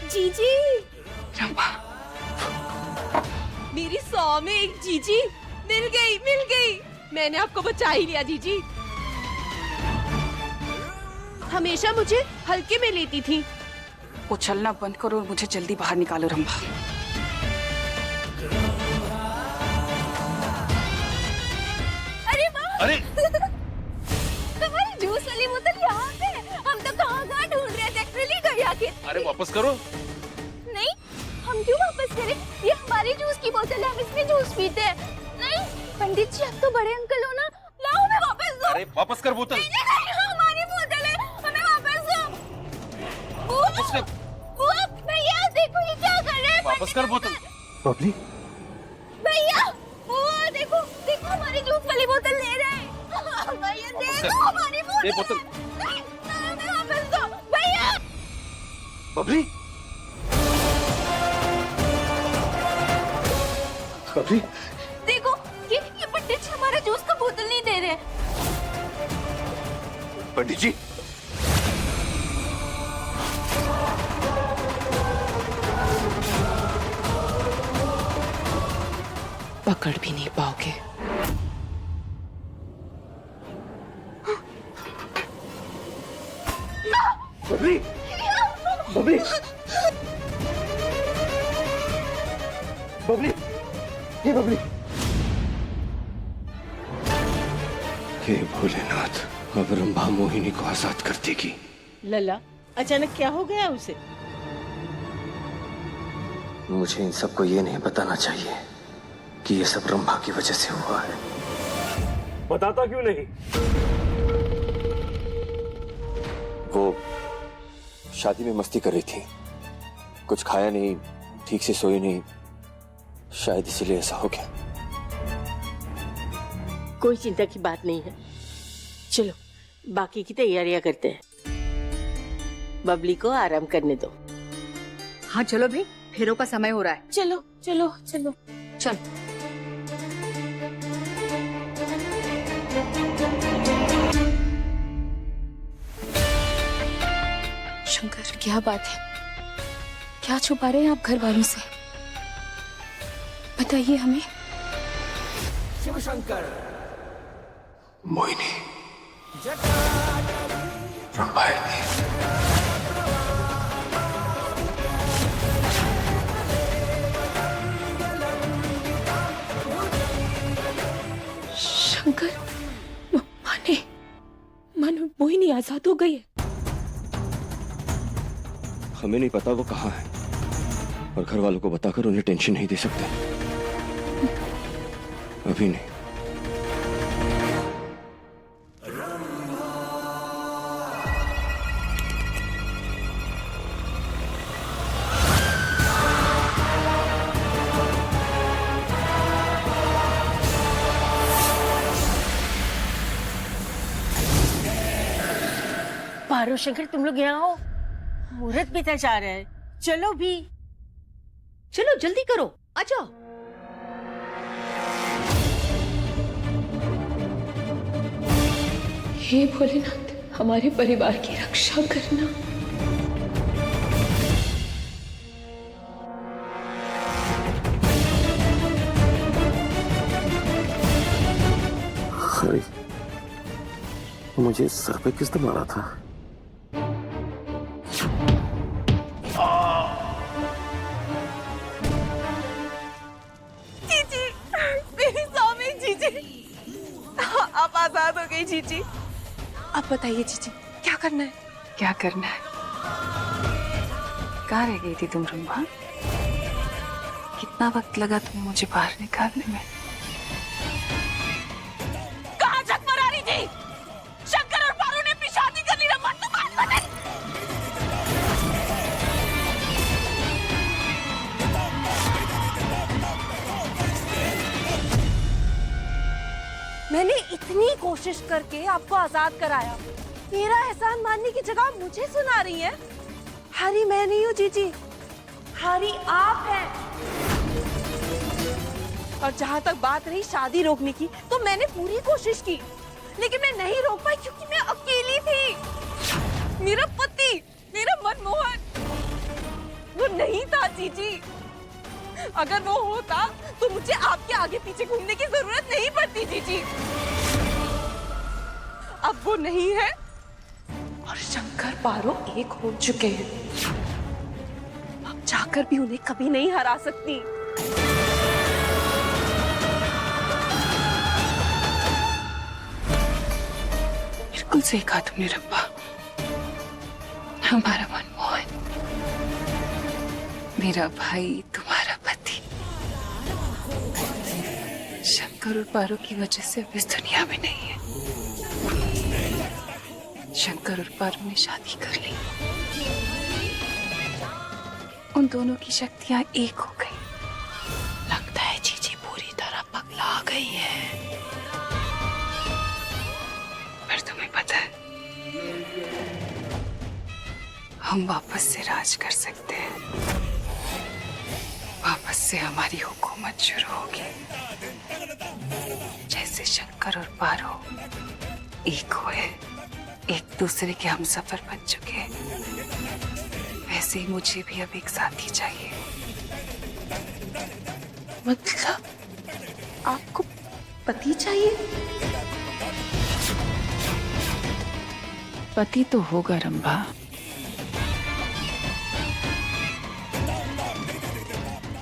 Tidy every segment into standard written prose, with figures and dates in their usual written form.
जीजी, रंभा, मेरी 100 में एक जीजी मिल गई। मैंने आपको बचा ही लिया जीजी। हमेशा मुझे हल्के में लेती थी। उछलना बंद करो और मुझे जल्दी बाहर निकालो रंभा। अरे माँ! अरे तुम्हारी जूस वाली बोतल यहाँ पे। हम तो कहाँ ढूंढ रहे थे, एक्चुअली गई आके। अरे वापस करो। नहीं, हम क्यों वापस करें? ये हमारी जूस की बोतल है, हम इसमें जूस पीते हैं। नहीं पंडित जी, आप तो बड़े अंकल हो ना, लाओ हमें वापस दो। अरे वापस कर बोतल। नहीं, हमारी बोतल है, हमें वापस दो। बुआ, भैया देखो ये क्या कर रहे हैं। वापस कर बोतल। बबली, भैया, बुआ देखो हमारी जूस वाली बोतल ले रहे हैं। भैया दे दो हमारी ये बोतल। बोतल। नहीं, हमें वापस दो भैया। बबली, बबली, देखो ये पंडित जी हमारा जूस का बोतल नहीं दे रहे। पंडित जी, पकड़ भी नहीं पाओगे। बबली, बबली, बबली, ये बबली। हे भोलेनाथ, अब रंभा मोहिनी को आजाद कर देगी। लला, अचानक क्या हो गया उसे? मुझे इन सबको ये नहीं बताना चाहिए कि ये सब रंभा की वजह से हुआ है। बताता क्यों नहीं? वो शादी में मस्ती कर रही थी, कुछ खाया नहीं, ठीक से सोई नहीं, शायद इसीलिए ऐसा हो गया। कोई चिंता की बात नहीं है। चलो बाकी की तैयारियां करते हैं। बबली को आराम करने दो। हाँ चलो भाई, फेरों का समय हो रहा है। चलो चलो चलो चल। शंकर, क्या बात है? क्या छुपा रहे हैं आप घर वालों से? बताइए हमें। मोहिनी, रंभा है। शंकर, मानो मोहिनी आजाद हो गई है। हमें नहीं पता वो कहाँ है, और घर वालों को बताकर उन्हें टेंशन नहीं दे सकते। अभी नहीं। पारो शंकर, तुम लोग यहाँ हो, मुहूर्त बीता जा रहा है। चलो भी, चलो जल्दी करो, आ जाओ। हे भोलेनाथ, हमारे परिवार की रक्षा करना। अरे, मुझे सर पे किसने मारा था? जीजी, मेरी स्वामी जीजी, आप आजाद हो गई जीजी। अब बताइए जीजी, क्या करना है? क्या करना है? कहाँ रह गई थी तुम रंभा? कितना वक्त लगा तुम्हें मुझे बाहर निकालने में? कहाँ जग पर आ रही थी? शंकर और पारो ने अपनी शादी कर ली। रंभा, तू बात बता। मैंने इतनी कोशिश करके आपको आजाद कराया, मेरा एहसान मानने की जगह मुझे सुना रही है। हारी मैं नहीं हूँ जीजी, हारी आप हैं। और जहाँ तक बात रही शादी रोकने की, तो मैंने पूरी कोशिश की, लेकिन मैं नहीं रोक पाई क्योंकि मैं अकेली थी। मेरा पति, मेरा मनमोहन, वो नहीं था जीजी। अगर वो होता तो मुझे आपके आगे पीछे घूमने की जरूरत नहीं पड़ती जीजी। अब वो नहीं है और शंकर पारो एक हो चुके हैं। अब जाकर भी उन्हें कभी नहीं हरा सकती। बिल्कुल सही कहा तुमने रब्बा। हमारा मनमोहन, मेरा भाई, तुम्हारा पति शंकर और पारो की वजह से अब इस दुनिया में नहीं है। शंकर और पारो ने शादी कर ली, उन दोनों की शक्तियां एक हो गई। लगता है जीजी पूरी तरह पगला गई है। पर तुम्हें पता है, हम वापस से राज कर सकते हैं। वापस से हमारी हुकूमत शुरू होगी। जैसे शंकर और पारो एक हुए, एक दूसरे के हम सफर बन चुके, वैसे ही मुझे भी अब एक साथी चाहिए। मतलब आपको पति चाहिए? पति तो होगा रंभा,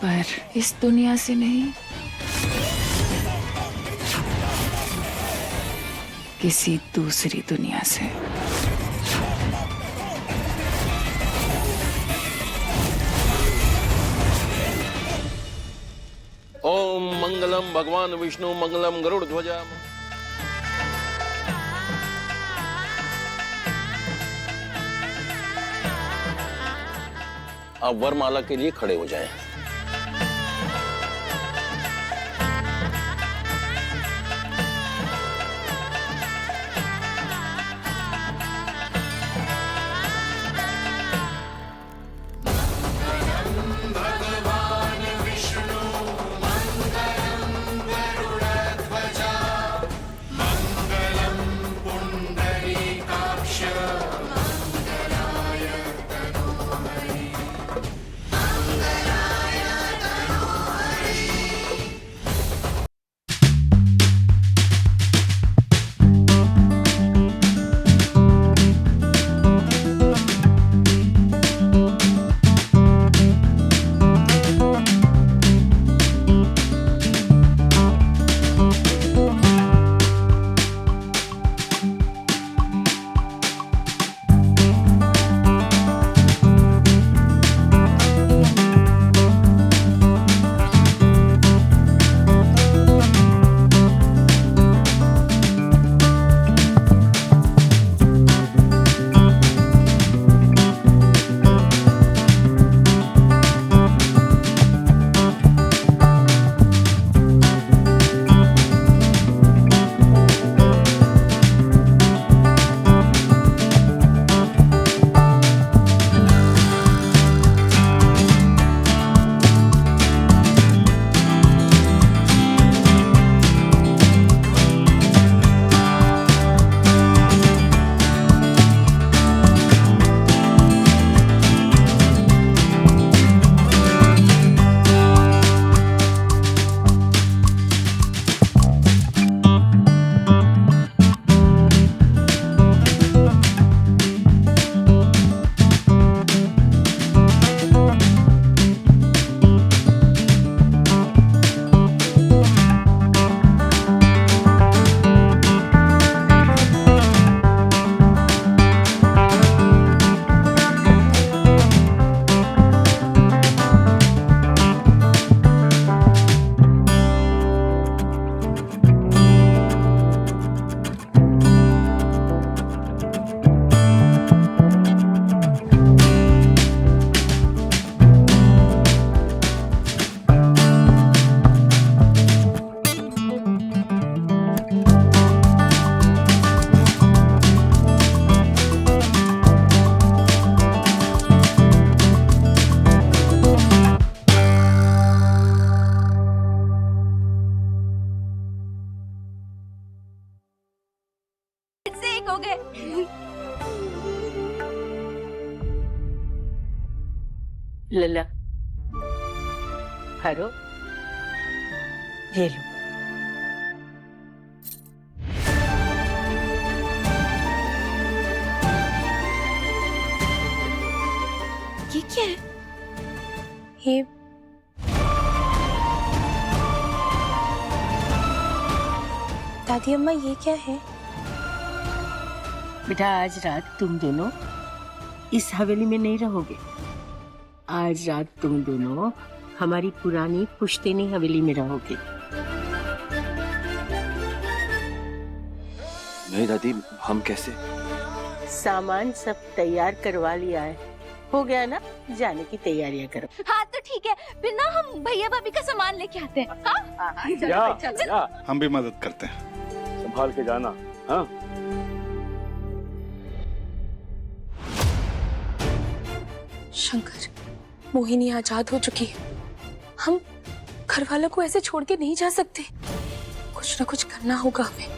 पर इस दुनिया से नहीं, किसी दूसरी दुनिया से। ओम मंगलम भगवान विष्णु मंगलम गरुड़ ध्वजा। आप वरमाला के लिए खड़े हो जाएं। करोगे? लला, हरो, ये लो। ये क्या है? ये दादी अम्मा, ये क्या है? बेटा, आज रात तुम दोनों इस हवेली में नहीं रहोगे। आज रात तुम दोनों हमारी पुरानी पुश्तैनी हवेली में रहोगे। नहीं दादी, हम कैसे? सामान सब तैयार करवा लिया है, हो गया ना? जाने की तैयारियां करो। हाँ तो ठीक है, फिर ना हम भैया भाभी का सामान लेके आते हैं। हाँ? या हम भी मदद करते हैं। संभाल के जाना। हाँ, शंकर, मोहिनी आजाद हो चुकी है। हम घर वालों को ऐसे छोड़ के नहीं जा सकते। कुछ ना कुछ करना होगा हमें।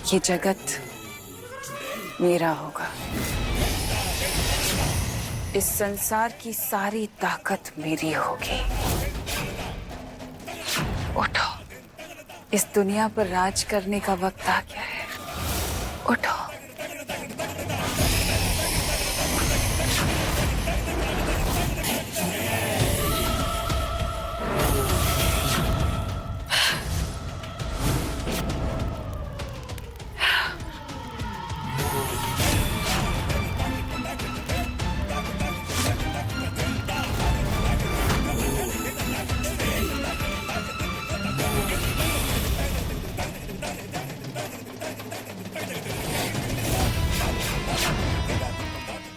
ये जगत मेरा होगा। इस संसार की सारी ताकत मेरी होगी। उठो, इस दुनिया पर राज करने का वक्त आ गया है। उठो।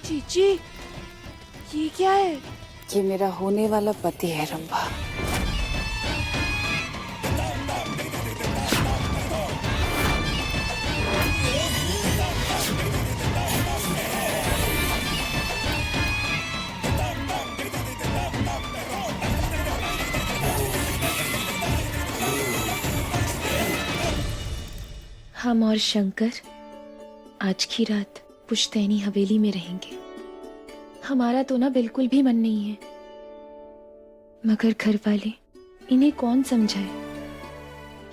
चीची, ये क्या है? ये मेरा होने वाला पति है रंभा। हम और शंकर आज की रात पुश्तैनी हवेली में रहेंगे। हमारा तो ना बिल्कुल भी मन नहीं है, मगर घर वाले, इन्हें कौन समझाए?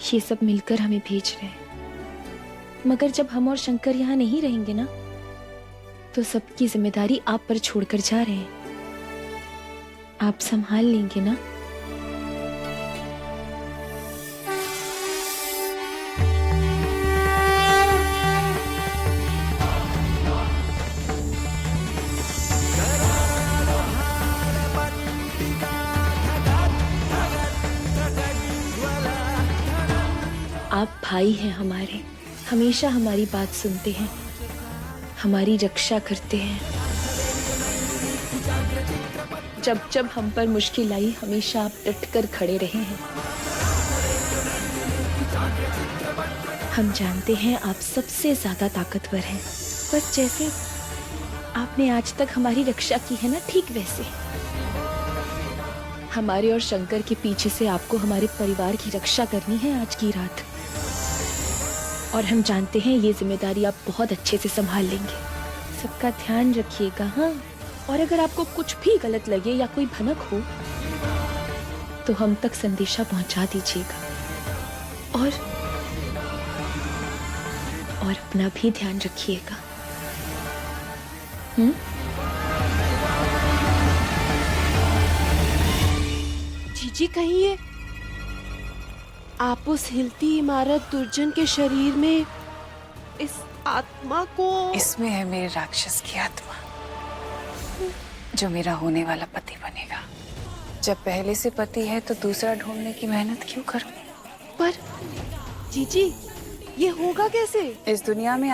ये सब मिलकर हमें भेज रहे हैं। मगर जब हम और शंकर यहाँ नहीं रहेंगे ना, तो सबकी जिम्मेदारी आप पर छोड़कर जा रहे हैं। आप संभाल लेंगे ना? आप भाई हैं हमारे, हमेशा हमारी बात सुनते हैं, हमारी रक्षा करते हैं। जब जब हम पर मुश्किल आई, हमेशा आप डटकर खड़े रहे हैं। हम जानते हैं आप सबसे ज्यादा ताकतवर हैं, बस जैसे आपने आज तक हमारी रक्षा की है ना, ठीक वैसे। हमारे और शंकर के पीछे से आपको हमारे परिवार की रक्षा करनी है आज की रात, और हम जानते हैं ये जिम्मेदारी आप बहुत अच्छे से संभाल लेंगे। सबका ध्यान रखिएगा, हाँ? और अगर आपको कुछ भी गलत लगे या कोई भनक हो, तो हम तक संदेशा पहुंचा दीजिएगा। और अपना भी ध्यान रखिएगा। जीजी, कहिए, आप उस हिलती इमारत दुर्जन के शरीर में इस आत्मा को इसमें है मेरे राक्षस की आत्मा, जो मेरा होने वाला पति बनेगा। जब पहले से पति है तो दूसरा ढूंढने की मेहनत क्यों करूं? पर जीजी ये होगा कैसे? इस दुनिया में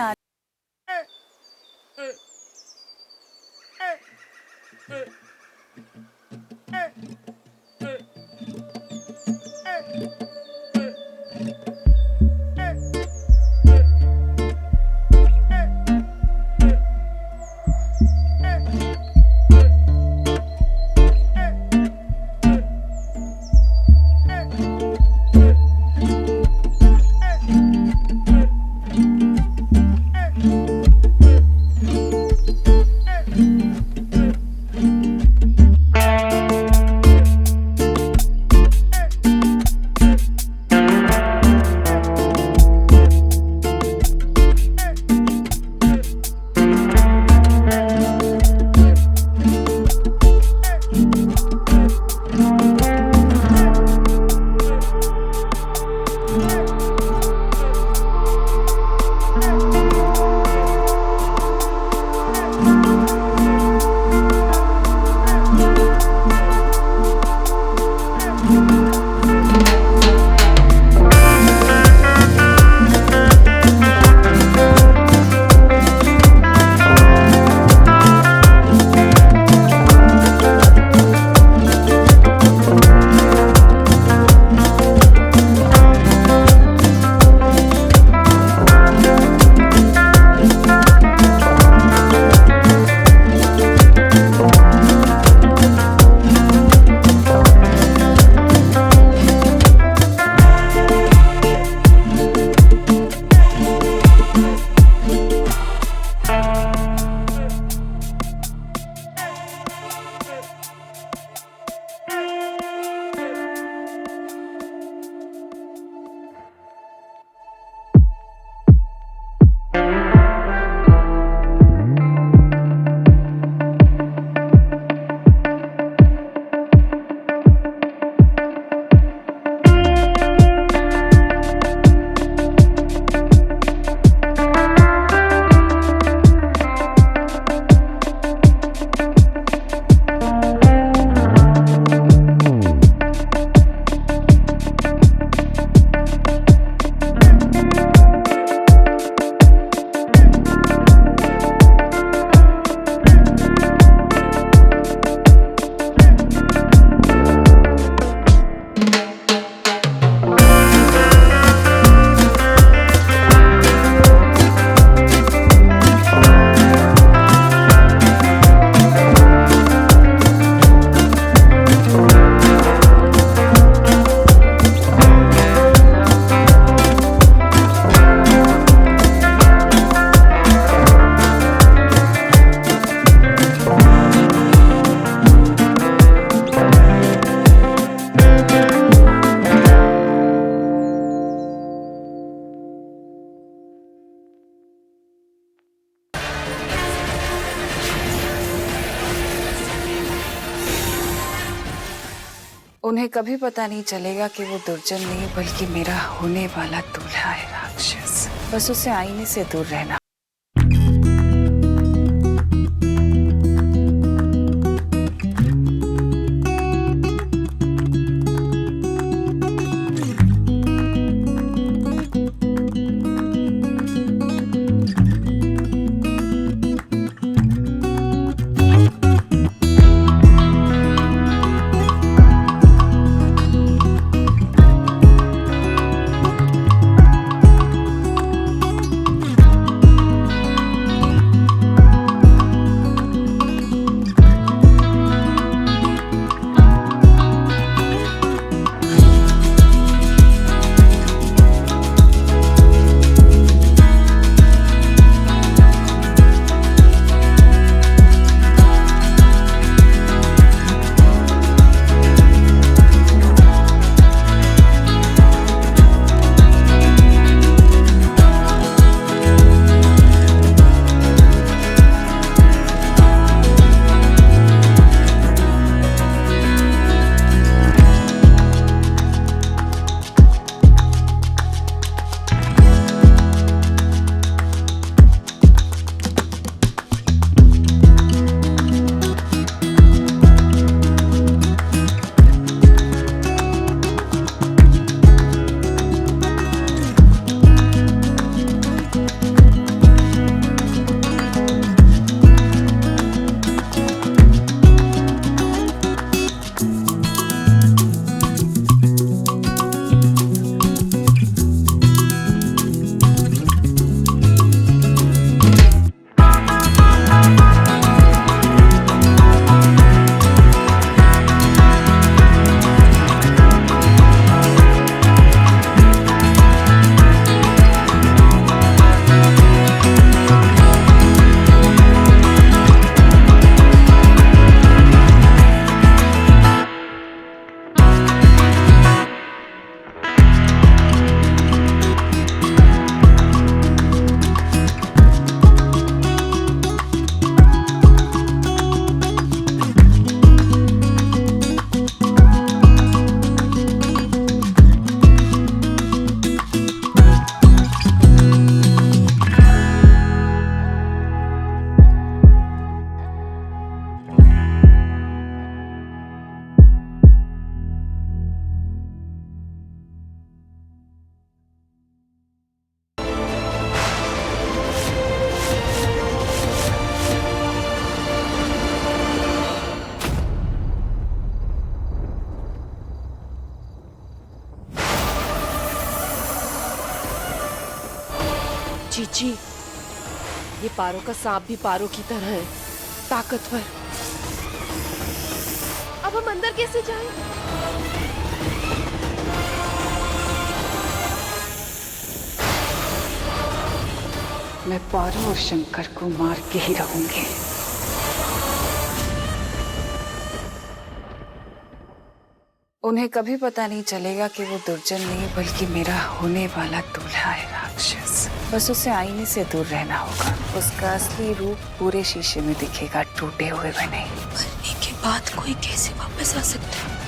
उन्हें कभी पता नहीं चलेगा कि वो दुर्जन नहीं बल्कि मेरा होने वाला दूल्हा है राक्षस। बस उसे आईने से दूर रहना। जी, ये पारो का सांप भी पारो की तरह है, ताकतवर। अब हम अंदर कैसे जाएं? मैं पारो और शंकर को मार के ही रहूंगी। उन्हें कभी पता नहीं चलेगा कि वो दुर्जन नहीं बल्कि मेरा होने वाला दूल्हा है, राक्षस। बस उसे आईने से दूर रहना होगा। उसका असली रूप पूरे शीशे में दिखेगा, टूटे हुए भी नहीं। मरने के बाद कोई कैसे वापस आ सकता है?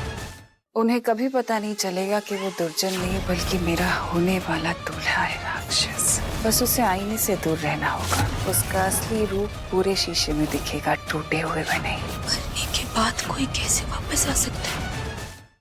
उन्हें कभी पता नहीं चलेगा कि वो दुर्जन नहीं बल्कि मेरा होने वाला दूल्हा है, राक्षस। बस उसे आईने से दूर रहना होगा। उसका असली रूप पूरे शीशे में दिखेगा, टूटे हुए भी नहीं। मरने के बाद कोई कैसे वापस आ सकता है?